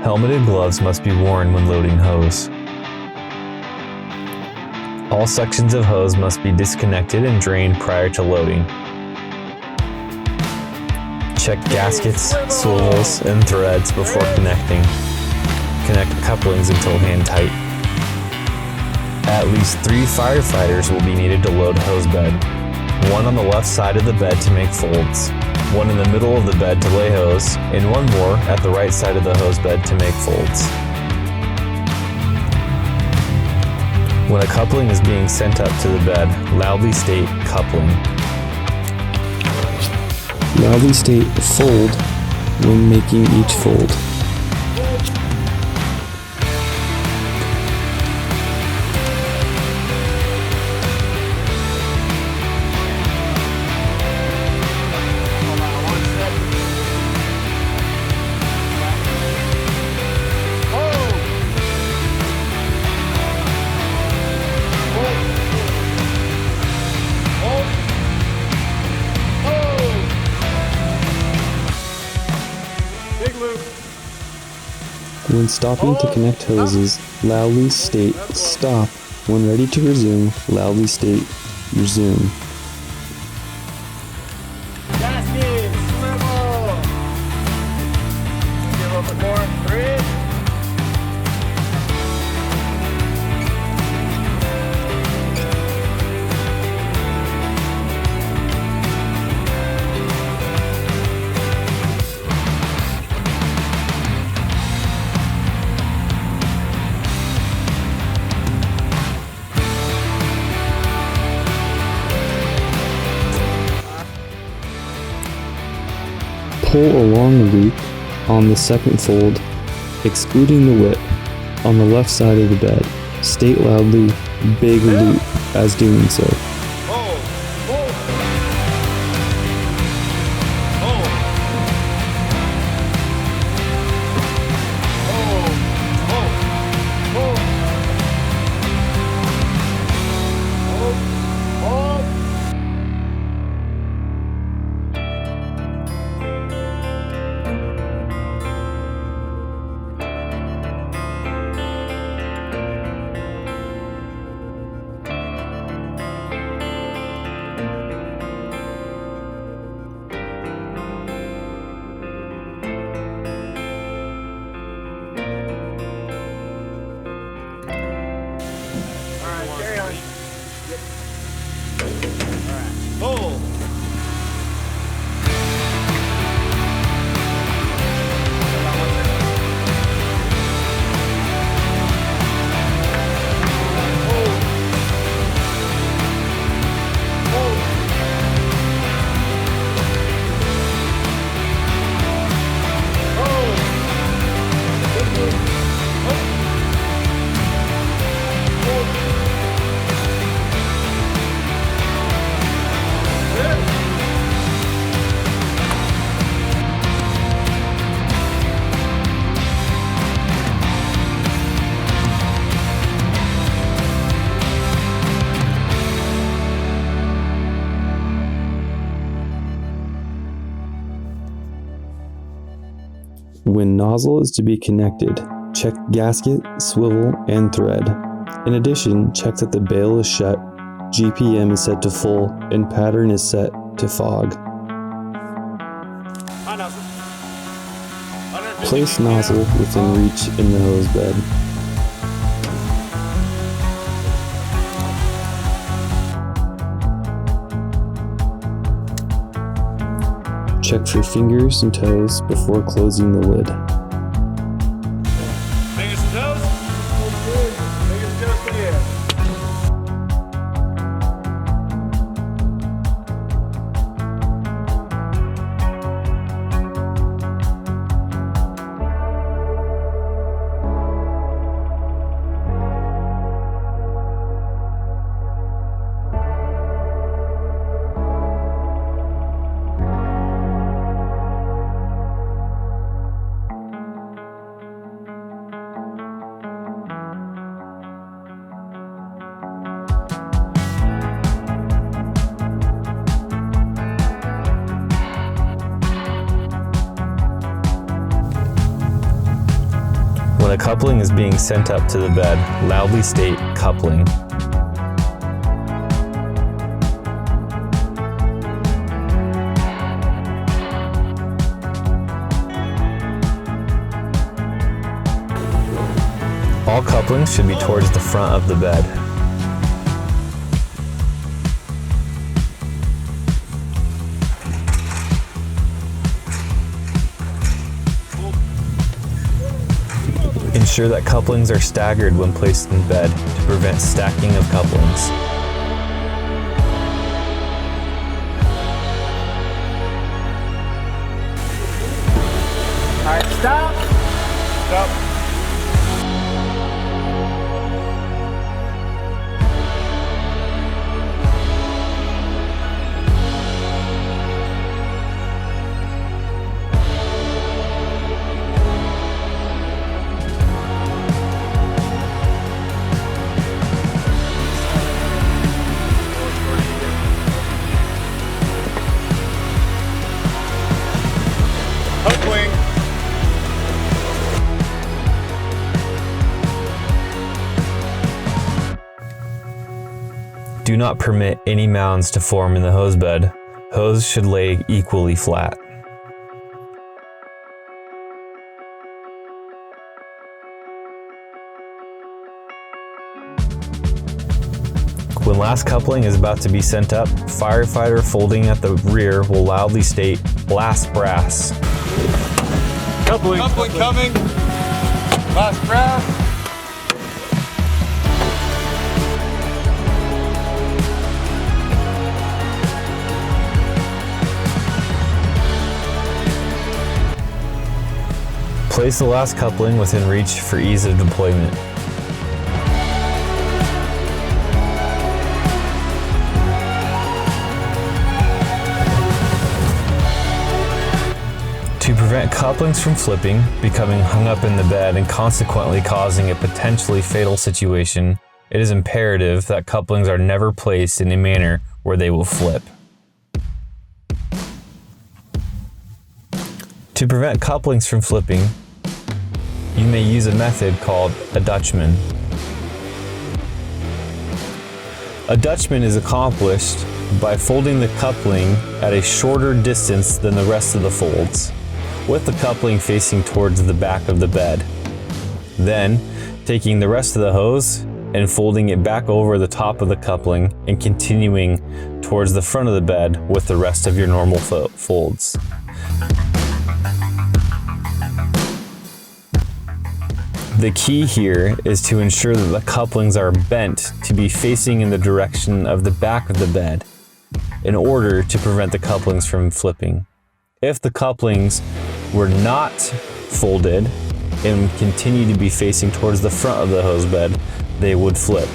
Helmeted gloves must be worn when loading hose. All sections of hose must be disconnected and drained prior to loading. Check gaskets, swivels, and threads before connecting. Connect couplings until hand tight. At least 3 firefighters will be needed to load hose bed. 1 on the left side of the bed to make folds, 1 in the middle of the bed to lay hose, and 1 more at the right side of the hose bed to make folds. When a coupling is being sent up to the bed, loudly state coupling. Loudly state fold when making each fold. When stopping to connect hoses, loudly state stop. When ready to resume, loudly state resume. Gasket, swivel. Give a little bit more. 3. Pull a long loop on the second fold, excluding the whip, on the left side of the bed. State loudly, big loop, as doing so. When nozzle is to be connected, check gasket, swivel, and thread. In addition, check that the bail is shut, GPM is set to full, and pattern is set to fog. Place nozzle within reach in the hose bed. Check for fingers and toes before closing the lid. Fingers and toes? Fingers and toes, yeah. coupling is being sent up to the bed, loudly state coupling. All couplings should be towards the front of the bed. Ensure that couplings are staggered when placed in bed to prevent stacking of couplings. All right, stop. Stop. Hook Do not permit any mounds to form in the hose bed. Hose should lay equally flat. When last coupling is about to be sent up, firefighter folding at the rear will loudly state last brass. Coupling coming. Last brass. Place the last coupling within reach for ease of deployment. To prevent couplings from flipping, becoming hung up in the bed, and consequently causing a potentially fatal situation, it is imperative that couplings are never placed in a manner where they will flip. To prevent couplings from flipping, you may use a method called a Dutchman. A Dutchman is accomplished by folding the coupling at a shorter distance than the rest of the folds, with the coupling facing towards the back of the bed. Then, taking the rest of the hose and folding it back over the top of the coupling and continuing towards the front of the bed with the rest of your normal folds. The key here is to ensure that the couplings are bent to be facing in the direction of the back of the bed in order to prevent the couplings from flipping. If the couplings were not folded and continue to be facing towards the front of the hose bed, they would flip.